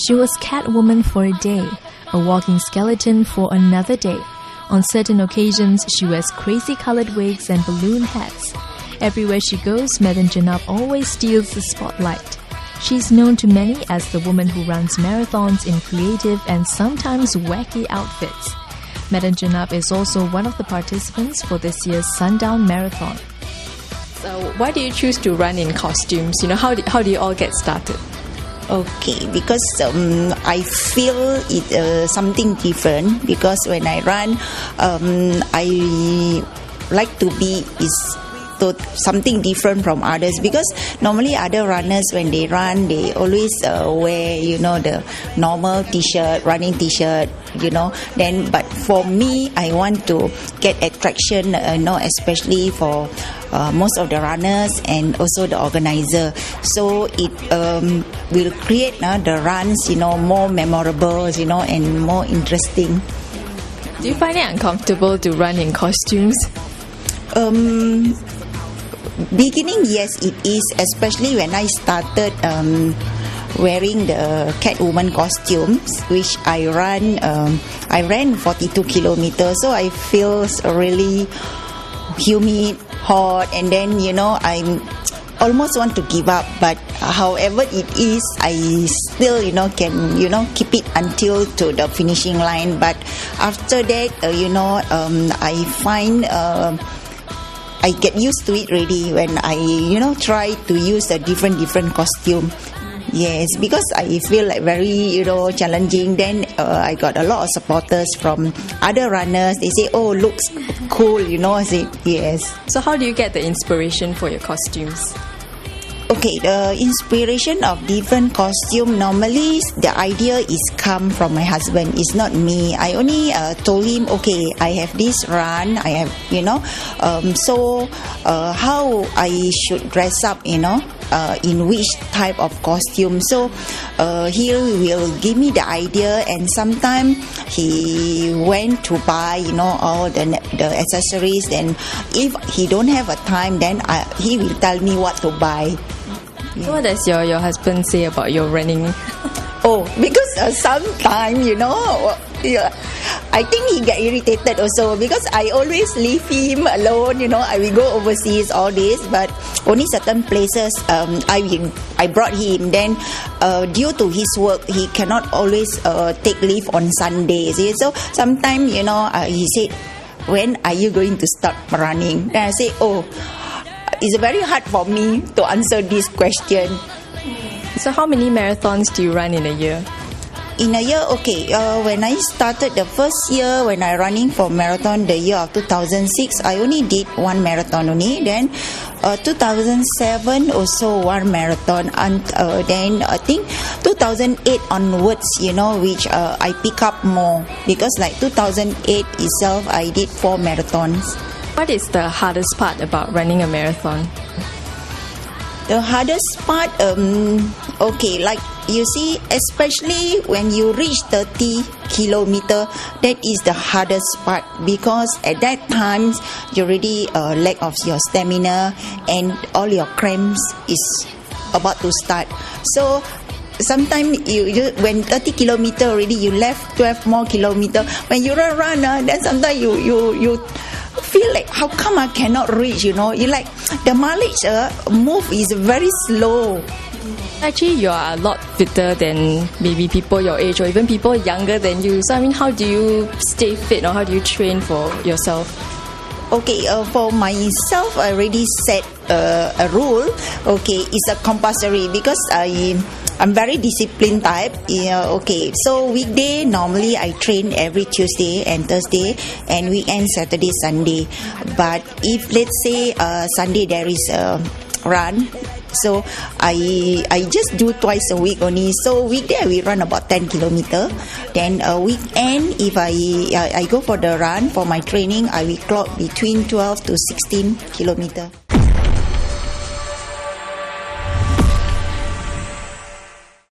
She was Catwoman for a day, a walking skeleton for another day. On certain occasions, she wears crazy-colored wigs and balloon hats. Everywhere she goes, Mdm Jenap always steals the spotlight. She's known to many as the woman who runs marathons in creative and sometimes wacky outfits. Mdm Jenap is also one of the participants for this year's Sundown Marathon. So why do you choose to run in costumes? How do you all get started? Okay, because I feel it something different, because when I run, I like to be something different from others, because normally other runners, when they run, they always wear the normal t-shirt, running t-shirt, then but for me, I want to get attraction, especially for most of the runners and also the organizer, so it will create the runs more memorable, and more interesting. Do you find it uncomfortable to run in costumes? Beginning, yes, it is, especially when I started wearing the Catwoman costumes, which I ran 42 kilometers, so I feel really humid, hot, and then I almost want to give up, but however it is, I still can keep it until to the finishing line. But after that, I find I get used to it already when I try to use a different costume. Yes, because I feel like very challenging. Then I got a lot of supporters from other runners. They say, "Oh, looks cool," I say yes. So how do you get the inspiration for your costumes? Okay, the inspiration of different costume, normally the idea is come from my husband. It's not me. I only told him, okay, I have this run, I have, so how I should dress up, in which type of costume. So he will give me the idea, and sometimes he went to buy, all the accessories. Then if he don't have a time, then he will tell me what to buy. So what does your husband say about your running? Oh, because sometimes, I think he get irritated also, because I always leave him alone, I will go overseas, all this, but only certain places I brought him. Then due to his work, he cannot always take leave on Sundays. So sometimes, he said, when are you going to start running? Then I say, oh, it's very hard for me to answer this question. So how many marathons do you run in a year? In a year, okay, when I started the first year, when I running for marathon, the year of 2006, I only did one marathon only. Then 2007 also one marathon, and then I think 2008 onwards, which I pick up more, because like 2008 itself, I did 4 marathons. What is the hardest part about running a marathon? The hardest part, okay, like you see, especially when you reach 30 kilometer, that is the hardest part, because at that time you already lack of your stamina and all your cramps is about to start. So sometimes you when 30 kilometer already, you left 12 more kilometer. When you run, then sometimes you feel like, how come I cannot reach, you like the mileage move is very slow. Actually, you are a lot fitter than maybe people your age or even people younger than you. So how do you stay fit, or how do you train for yourself? Okay, for myself, I already set a rule. Okay, it's a compulsory, because I'm very disciplined type. Okay, so weekday normally I train every Tuesday and Thursday, and weekend Saturday, Sunday. But if let's say Sunday there is a run, so I just do twice a week only. So weekday I will run about 10 kilometer. Then weekend, if I go for the run for my training, I will clock between 12 to 16 kilometer.